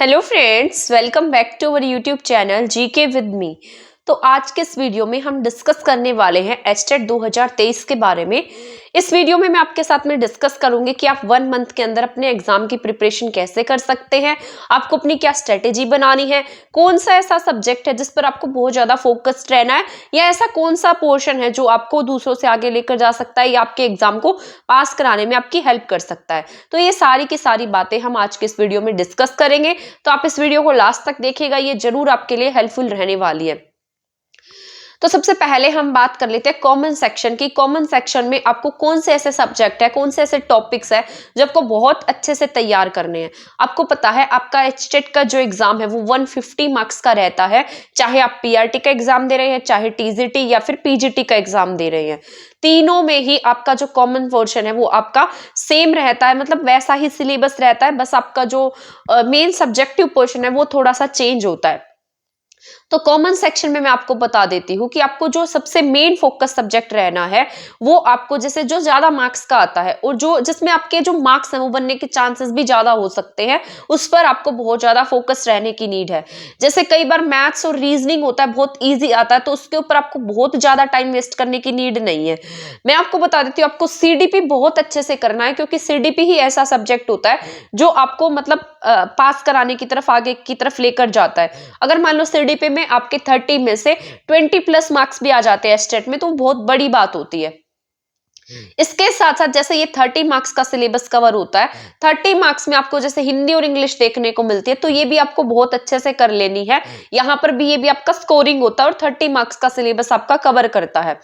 Hello friends, welcome back to our YouTube channel GK with me. तो आज के इस वीडियो में हम डिस्कस करने वाले हैं एचटेट 2023 के बारे में। इस वीडियो में मैं आपके साथ में डिस्कस करूंगी कि आप 1 मंथ के अंदर अपने एग्जाम की प्रिपरेशन कैसे कर सकते हैं, आपको अपनी क्या स्ट्रेटेजी बनानी है, कौन सा ऐसा सब्जेक्ट है जिस पर आपको बहुत ज्यादा फोकस्ड रहना है, या ऐसा कौन सा पोर्शन है जो आपको दूसरों से आगे लेकर जा सकता है या आपके एग्जाम को पास कराने में आपकी हेल्प कर सकता है। तो ये सारी की सारी बातें हम आज के इस वीडियो में डिस्कस करेंगे। तो आप इस वीडियो को लास्ट तक देखिएगा, ये जरूर आपके लिए हेल्पफुल रहने वाली है। तो सबसे पहले हम बात कर लेते हैं कॉमन सेक्शन की। कॉमन सेक्शन में आपको कौन से ऐसे सब्जेक्ट है, कौन से ऐसे टॉपिक्स है जो आपको बहुत अच्छे से तैयार करने हैं। आपको पता है आपका एचटेट का जो एग्जाम है वो 150 मार्क्स का रहता है, चाहे आप पीआरटी का एग्जाम दे रहे हैं, चाहे टीजीटी या फिर पीजीटी का एग्जाम दे रहे हैं। तीनों में ही आपका जो कॉमन पोर्शन है वो आपका सेम रहता है, मतलब वैसा ही सिलेबस रहता है, बस आपका जो मेन सब्जेक्टिव पोर्शन है वो थोड़ा सा चेंज होता है। तो कॉमन सेक्शन में मैं आपको बता देती हूँ कि आपको जो सबसे मेन फोकस सब्जेक्ट रहना है वो आपको जैसे जो ज्यादा मार्क्स का आता है और जो जिसमें आपके जो मार्क्स हैं वो बनने के चांसेस भी ज्यादा हो सकते हैं, उस पर आपको बहुत ज्यादा फोकस रहने की नीड है। जैसे कई बार मैथ्स और रीजनिंग होता है, बहुत ईजी आता है, तो उसके ऊपर आपको बहुत ज्यादा टाइम वेस्ट करने की नीड नहीं है। मैं आपको बता देती हूँ, आपको सीडीपी बहुत अच्छे से करना है, क्योंकि सीडीपी ही ऐसा सब्जेक्ट होता है जो आपको मतलब पास कराने की तरफ, आगे की तरफ लेकर जाता है। अगर मान लो सीडीपी में आपके 30 में से 20+ मार्क्स भी आ जाते हैं स्टेट में, तो बहुत बड़ी बात होती है। इसके साथ साथ जैसे ये 30 मार्क्स का सिलेबस कवर होता है, 30 मार्क्स में आपको जैसे हिंदी और इंग्लिश देखने को मिलती है, तो ये भी आपको बहुत अच्छे से कर लेनी है। यहाँ पर भी ये भी आपका स्कोरिंग होता है और 30 मार्क्स का सिलेबस आपका कवर करता है।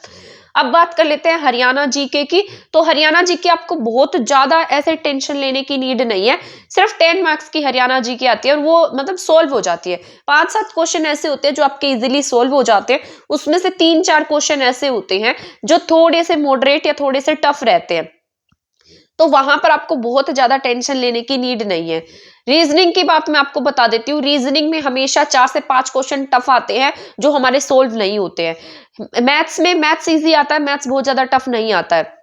अब बात कर लेते हैं हरियाणा जीके की। तो हरियाणा जीके आपको बहुत ज्यादा ऐसे टेंशन लेने की नीड नहीं है, सिर्फ 10 मार्क्स की हरियाणा जीके आती है और वो मतलब सोल्व हो जाती है। 5-7 क्वेश्चन ऐसे होते हैं जो आपके इजीली सोल्व हो जाते हैं, उसमें से 3-4 क्वेश्चन ऐसे होते हैं जो थोड़े से मॉडरेट या थोड़े से टफ रहते हैं, तो वहां पर आपको बहुत ज्यादा टेंशन लेने की नीड नहीं है। रीजनिंग की बात मैं आपको बता देती हूँ, रीजनिंग में हमेशा 4 से 5 क्वेश्चन टफ आते हैं जो हमारे सोल्व नहीं होते हैं। मैथ्स में मैथ्स इजी आता है, मैथ्स बहुत ज्यादा टफ नहीं आता है,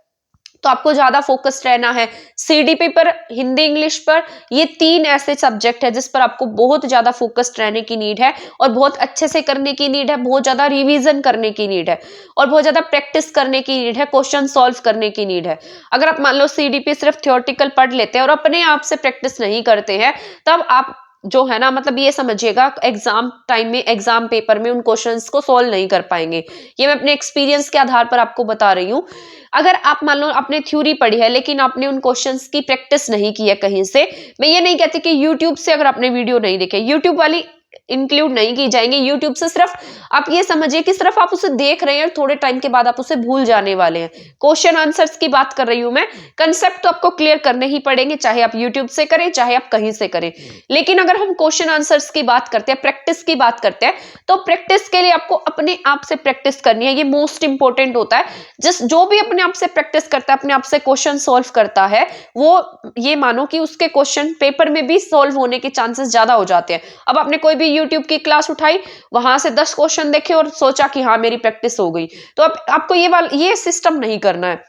तो आपको ज्यादा फोकस्ड रहना है सीडीपी पर, हिंदी इंग्लिश पर। ये 3 ऐसे सब्जेक्ट है जिस पर आपको बहुत ज्यादा फोकस्ड रहने की नीड है और बहुत अच्छे से करने की नीड है, बहुत ज्यादा रिवीजन करने की नीड है और बहुत ज्यादा प्रैक्टिस करने की नीड है, क्वेश्चन सॉल्व करने की नीड है। अगर आप मान लो सीडीपी सिर्फ थियोरेटिकल पढ़ लेते हैं और अपने आप से प्रैक्टिस नहीं करते हैं, तब आप जो है ना, मतलब ये समझिएगा एग्जाम टाइम में, एग्जाम पेपर में उन क्वेश्चंस को सॉल्व नहीं कर पाएंगे। ये मैं अपने एक्सपीरियंस के आधार पर आपको बता रही हूँ। अगर आप मान लो आपने थ्योरी पढ़ी है लेकिन आपने उन क्वेश्चंस की प्रैक्टिस नहीं की है कहीं से, मैं ये नहीं कहती कि यूट्यूब से अगर आपने वीडियो नहीं देखे, यूट्यूब वाली इंक्लूड नहीं की जाएंगे यूट्यूब से, सिर्फ आप ये समझिए कि सिर्फ आप उसे देख रहे हैं और थोड़े टाइम के बाद आप उसे भूल जाने वाले हैं। क्वेश्चन आंसर्स की बात कर रही हूं मैं, कंसेप्ट तो आपको क्लियर करने ही पड़ेंगे, चाहे आप यूट्यूब से करें चाहे आप कहीं से करें। लेकिन अगर हम क्वेश्चन आंसर्स की बात करते हैं, प्रैक्टिस की बात करते हैं, तो प्रैक्टिस के लिए आपको अपने आप से प्रैक्टिस करनी है, ये मोस्ट इंपॉर्टेंट होता है। जिस जो भी अपने आप से प्रैक्टिस करता है, अपने आप से क्वेश्चन सॉल्व करता है, वो ये मानो कि उसके क्वेश्चन पेपर में भी सॉल्व होने के चांसेस ज्यादा हो जाते हैं। अब आपने कोई भी यूट्यूब की क्लास उठाई, वहां से 10 क्वेश्चन देखे और सोचा कि हाँ मेरी प्रैक्टिस हो गई, तो अब आपको ये सिस्टम नहीं करना है।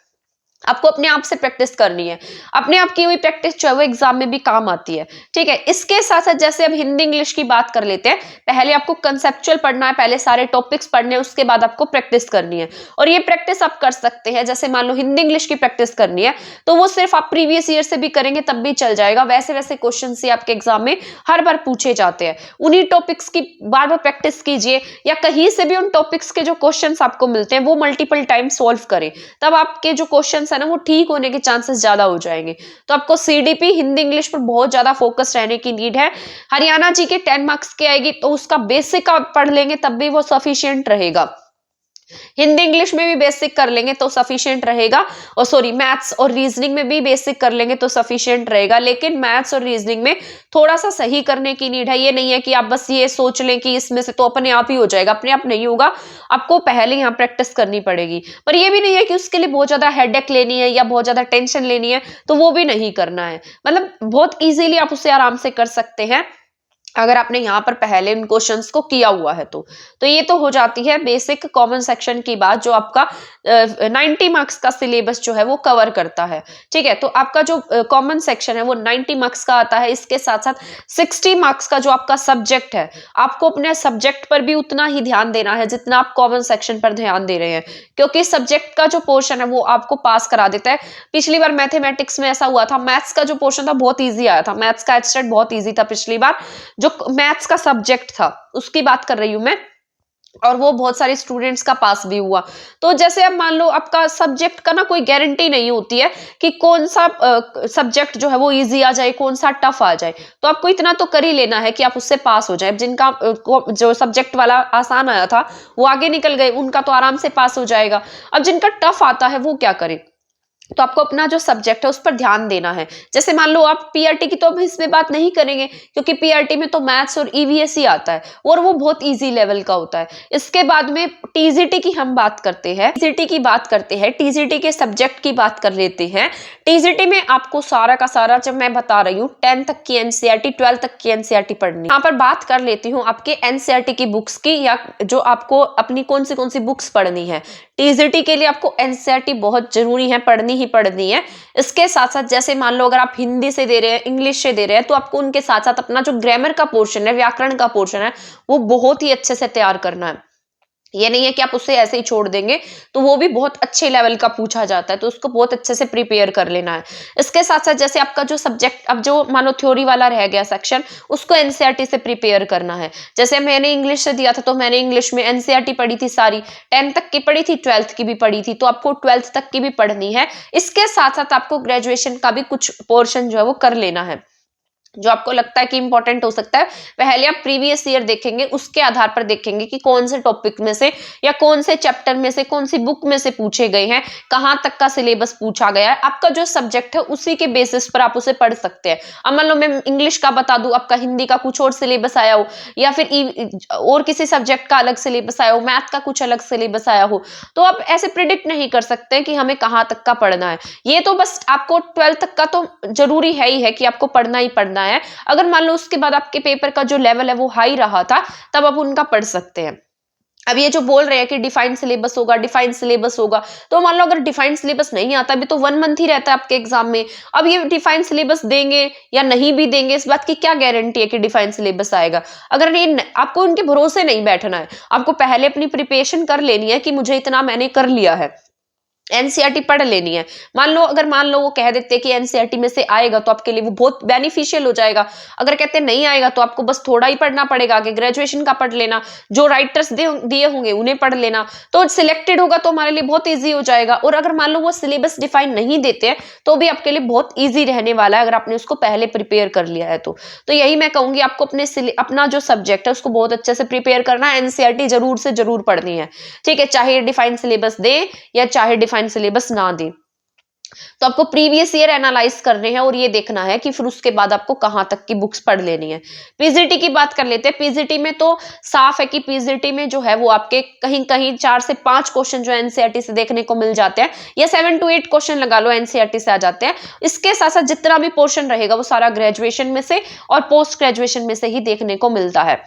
आपको अपने आप से प्रैक्टिस करनी है, अपने आप की हुई प्रैक्टिस जो है वो एग्जाम में भी काम आती है। ठीक है, इसके साथ साथ जैसे अब हिंदी इंग्लिश की बात कर लेते हैं, पहले आपको कंसेप्चुअल पढ़ना है, पहले सारे टॉपिक्स पढ़ने हैं, उसके बाद आपको प्रैक्टिस करनी है। और ये प्रैक्टिस आप कर सकते हैं, जैसे मान लो हिंदी इंग्लिश की प्रैक्टिस करनी है तो वो सिर्फ आप प्रीवियस ईयर से भी करेंगे तब भी चल जाएगा, वैसे वैसे क्वेश्चन से आपके एग्जाम में हर बार पूछे जाते हैं। उन्हीं टॉपिक्स की बार बार प्रैक्टिस कीजिए, या कहीं से भी उन टॉपिक्स के जो क्वेश्चन आपको मिलते हैं वो मल्टीपल टाइम सॉल्व करें, तब आपके जो क्वेश्चन है ना वो ठीक होने के चांसेस ज्यादा हो जाएंगे। तो आपको सीडीपी हिंदी इंग्लिश पर बहुत ज्यादा फोकस रहने की नीड है। हरियाणा जी के 10 मार्क्स की आएगी तो उसका बेसिक आप पढ़ लेंगे तब भी वो सफिशिएंट रहेगा। हिंदी इंग्लिश में भी बेसिक कर लेंगे तो सफिशिएंट रहेगा, और सॉरी मैथ्स और रीजनिंग में भी बेसिक कर लेंगे तो सफिशिएंट रहेगा। लेकिन मैथ्स और रीजनिंग में थोड़ा सा सही करने की नीड है, ये नहीं है कि आप बस ये सोच लें कि इसमें से तो अपने आप ही हो जाएगा, अपने आप नहीं होगा, आपको पहले यहाँ प्रैक्टिस करनी पड़ेगी। पर ये भी नहीं है कि उसके लिए बहुत ज्यादा हेडेक लेनी है या बहुत ज्यादा टेंशन लेनी है, तो वो भी नहीं करना है, मतलब बहुत इजीली आप उसे आराम से कर सकते हैं। अगर आपने यहाँ पर पहले इन क्वेश्चंस को किया हुआ है तो ये तो हो जाती है बेसिक कॉमन सेक्शन की बात, जो आपका 90 मार्क्स का सिलेबस जो है वो कवर करता है। ठीक है, तो आपका जो कॉमन सेक्शन है वो 90 मार्क्स का आता है। इसके साथ साथ 60 मार्क्स का जो आपका सब्जेक्ट है, आपको अपने सब्जेक्ट पर भी उतना ही ध्यान देना है जितना आप कॉमन सेक्शन पर ध्यान दे रहे हैं, क्योंकि सब्जेक्ट का जो पोर्शन है वो आपको पास करा देता है। पिछली बार मैथमेटिक्स में ऐसा हुआ था, मैथ्स का जो पोर्शन था बहुत ईजी आया था, मैथ्स का एब्स्ट्रैक्ट बहुत ईजी था पिछली बार, जो मैथ्स का सब्जेक्ट था उसकी बात कर रही हूं मैं, और वो बहुत सारे स्टूडेंट्स का पास भी हुआ। तो जैसे अब मान लो आपका सब्जेक्ट का ना कोई गारंटी नहीं होती है कि कौन सा सब्जेक्ट जो है वो इजी आ जाए, कौन सा टफ आ जाए, तो आपको इतना तो कर ही लेना है कि आप उससे पास हो जाए। जिनका जो सब्जेक्ट वाला आसान आया था वो आगे निकल गए, उनका तो आराम से पास हो जाएगा। अब जिनका टफ आता है वो क्या करे, तो आपको अपना जो सब्जेक्ट है उस पर ध्यान देना है। जैसे मान लो आप पीआरटी की तो अब इसमें बात नहीं करेंगे, क्योंकि पीआरटी में तो मैथ्स और ईवीएस ही आता है और वो बहुत इजी लेवल का होता है। इसके बाद में टीजीटी की हम बात करते हैं, टीजीटी की बात करते हैं, टीजीटी के सब्जेक्ट की बात कर लेते हैं। टीजीटी में आपको सारा का सारा, जब मैं बता रही हूँ 10 तक की एनसीईआरटी, 12 तक की एनसीईआरटी पढ़नी। यहाँ पर बात कर लेती हूँ आपके एनसीईआरटी की बुक्स की, या जो आपको अपनी कौन सी बुक्स पढ़नी है। टीजीटी के लिए आपको एनसीईआरटी बहुत जरूरी है, पढ़नी ही पढ़नी है। इसके साथ साथ जैसे मान लो अगर आप हिंदी से दे रहे हैं, इंग्लिश से दे रहे हैं, तो आपको उनके साथ साथ अपना जो ग्रामर का पोर्शन है, व्याकरण का पोर्शन है, वो बहुत ही अच्छे से तैयार करना है। ये नहीं है कि आप उससे ऐसे ही छोड़ देंगे, तो वो भी बहुत अच्छे लेवल का पूछा जाता है, तो उसको बहुत अच्छे से प्रिपेयर कर लेना है। इसके साथ साथ जैसे आपका जो सब्जेक्ट, अब जो मान लो थ्योरी वाला रह गया सेक्शन, उसको एनसीईआरटी से प्रिपेयर करना है। जैसे मैंने इंग्लिश से दिया था, तो मैंने इंग्लिश में एनसीईआरटी पढ़ी थी सारी, 10 तक की पढ़ी थी, 12th की भी पढ़ी थी, तो आपको 12th तक की भी पढ़नी है। इसके साथ साथ आपको ग्रेजुएशन का भी कुछ पोर्शन जो है वो कर लेना है, जो आपको लगता है कि इंपॉर्टेंट हो सकता है। पहले आप प्रीवियस ईयर देखेंगे, उसके आधार पर देखेंगे कि कौन से टॉपिक में से या कौन से चैप्टर में से, कौन सी बुक में से पूछे गए हैं, कहां तक का सिलेबस पूछा गया है। आपका जो सब्जेक्ट है उसी के बेसिस पर आप उसे पढ़ सकते हैं। अब मान लो मैं इंग्लिश का बता दूं, आपका हिंदी का कुछ और सिलेबस आया हो, या फिर और किसी सब्जेक्ट का अलग सिलेबस आया हो, मैथ का कुछ अलग सिलेबस आया हो, तो आप ऐसे प्रिडिक्ट नहीं कर सकते कि हमें कहाँ तक का पढ़ना है। ये तो बस आपको 12th तक का तो जरूरी है ही है कि आपको पढ़ना ही पढ़ना है। अगर मान लो उसके बाद आपके पेपर का जो लेवल है वो हाई रहा था, तब आप उनका पढ़ सकते हैं। अब ये जो बोल रहे हैं कि डिफाइंड सिलेबस होगा, डिफाइंड सिलेबस होगा, तो मान लो अगर डिफाइंड सिलेबस नहीं आता, अभी तो 1 मंथ ही रहता है आपके एग्जाम में। अब ये डिफाइंड सिलेबस देंगे या नहीं भी देंगे, इस बात की क्या गारंटी है कि डिफाइंड सिलेबस आएगा। अगर ये आपको उनके भरोसे नहीं बैठना है, आपको पहले अपनी प्रिपरेशन कर लेनी है कि मुझे इतना मैंने कर लिया है, एनसीईआरटी पढ़ लेनी है। मान लो वो कह देते कि एनसीईआरटी में से आएगा, तो आपके लिए वो बहुत बेनिफिशियल हो जाएगा। अगर कहते नहीं आएगा, तो आपको बस थोड़ा ही पढ़ना पड़ेगा, आगे ग्रेजुएशन का पढ़ लेना, जो राइटर्स दिए होंगे उन्हें पढ़ लेना, तो सिलेक्टेड होगा तो हमारे लिए बहुत ईजी हो जाएगा। और अगर मान लो वो सिलेबस डिफाइन नहीं देते हैं, तो भी आपके लिए बहुत ईजी रहने वाला है, अगर आपने उसको पहले प्रिपेयर कर लिया है तो यही मैं कहूंगी, आपको अपना जो सब्जेक्ट है उसको बहुत अच्छे से प्रिपेयर करना है। एनसीईआरटी जरूर से जरूर पढ़नी है, ठीक है, चाहे डिफाइंड सिलेबस दे या चाहे डिफाइंड सिलेबस ना दे। तो आपको प्रीवियस ईयर एनालाइज करने हैं और ये देखना है कि फिर उसके बाद आपको कहां तक की बुक्स पढ़ लेनी है। पीजीटी की बात कर लेते हैं। पीजीटी में तो साफ है कि पीजीटी में जो है वो आपके कहीं कहीं 4 से 5 क्वेश्चन जो एनसीईआरटी से देखने को मिल जाते हैं, या 7 to 8 क्वेश्चन लगा लो एनसीईआरटी से आ जाते हैं। इसके साथ साथ जितना भी पोर्शन रहेगा वो सारा ग्रेजुएशन में से और पोस्ट ग्रेजुएशन में से ही देखने को मिलता है।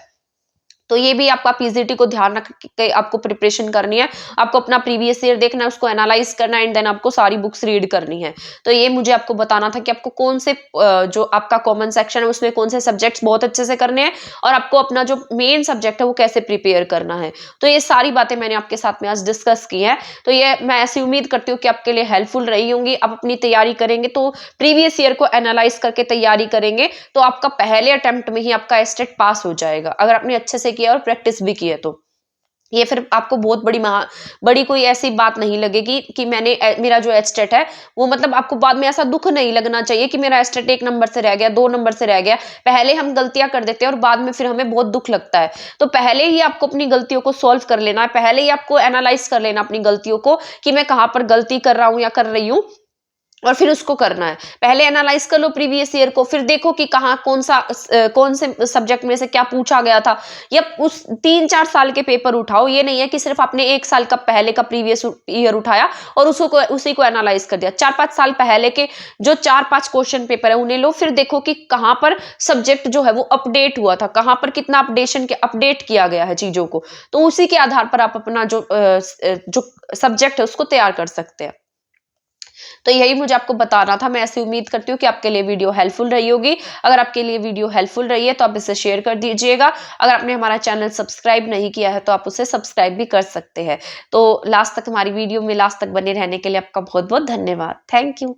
तो ये भी आपका पीजीटी को ध्यान रख के आपको प्रिपरेशन करनी है। आपको अपना प्रीवियस ईयर देखना है, उसको एनालाइज करना है, एंड देन आपको सारी बुक्स रीड करनी है। तो ये मुझे आपको बताना था कि आपको कौन से जो आपका कॉमन सेक्शन है उसमें कौन से सब्जेक्ट्स बहुत अच्छे से करने हैं, और आपको अपना जो मेन सब्जेक्ट है वो कैसे प्रिपेयर करना है। तो ये सारी बातें मैंने आपके साथ में आज डिस्कस की है। तो ये मैं ऐसी उम्मीद करती हूँ कि आपके लिए हेल्पफुल रही होंगी। आप अपनी तैयारी करेंगे तो प्रीवियस ईयर को एनालाइज करके तैयारी करेंगे, तो आपका पहले अटेम्प्ट में ही आपका एस्टेट पास हो जाएगा, अगर आपने अच्छे से किया और प्रैक्टिस भी की है तो। ये फिर आपको बहुत बड़ी कोई ऐसी बात नहीं लगेगी कि मेरा जो एस्टेट है वो, मतलब आपको बाद में ऐसा दुख नहीं लगना चाहिए कि मेरा एस्टेट 1 नंबर से रह गया, 2 नंबर से रह गया। पहले हम गलतियां कर देते हैं और बाद में फिर हमें बहुत दुख लगता है। तो पहले ही आपको अपनी गलतियों को सॉल्व कर लेना है, पहले ही आपको एनालाइज कर लेना अपनी गलतियों को कि मैं कहां पर गलती कर रहा हूं या कर रही हूं, और फिर उसको करना है। पहले एनालाइज कर लो प्रीवियस ईयर को, फिर देखो कि कहाँ कौन से सब्जेक्ट में से क्या पूछा गया था, या उस 3-4 साल के पेपर उठाओ। ये नहीं है कि सिर्फ आपने 1 साल का पहले का प्रीवियस ईयर उठाया और उसी को एनालाइज कर दिया। 4-5 साल पहले के जो 4-5 क्वेश्चन पेपर है उन्हें लो, फिर देखो कि कहाँ पर सब्जेक्ट जो है वो अपडेट हुआ था, कहाँ पर कितना अपडेट किया गया है चीजों को। तो उसी के आधार पर आप अपना जो सब्जेक्ट है उसको तैयार कर सकते हैं। तो यही मुझे आपको बताना था। मैं ऐसी उम्मीद करती हूँ कि आपके लिए वीडियो हेल्पफुल रही होगी। अगर आपके लिए वीडियो हेल्पफुल रही है तो आप इसे शेयर कर दीजिएगा। अगर आपने हमारा चैनल सब्सक्राइब नहीं किया है तो आप उसे सब्सक्राइब भी कर सकते हैं। तो लास्ट तक हमारी वीडियो में लास्ट तक बने रहने के लिए आपका बहुत बहुत धन्यवाद। Thank you.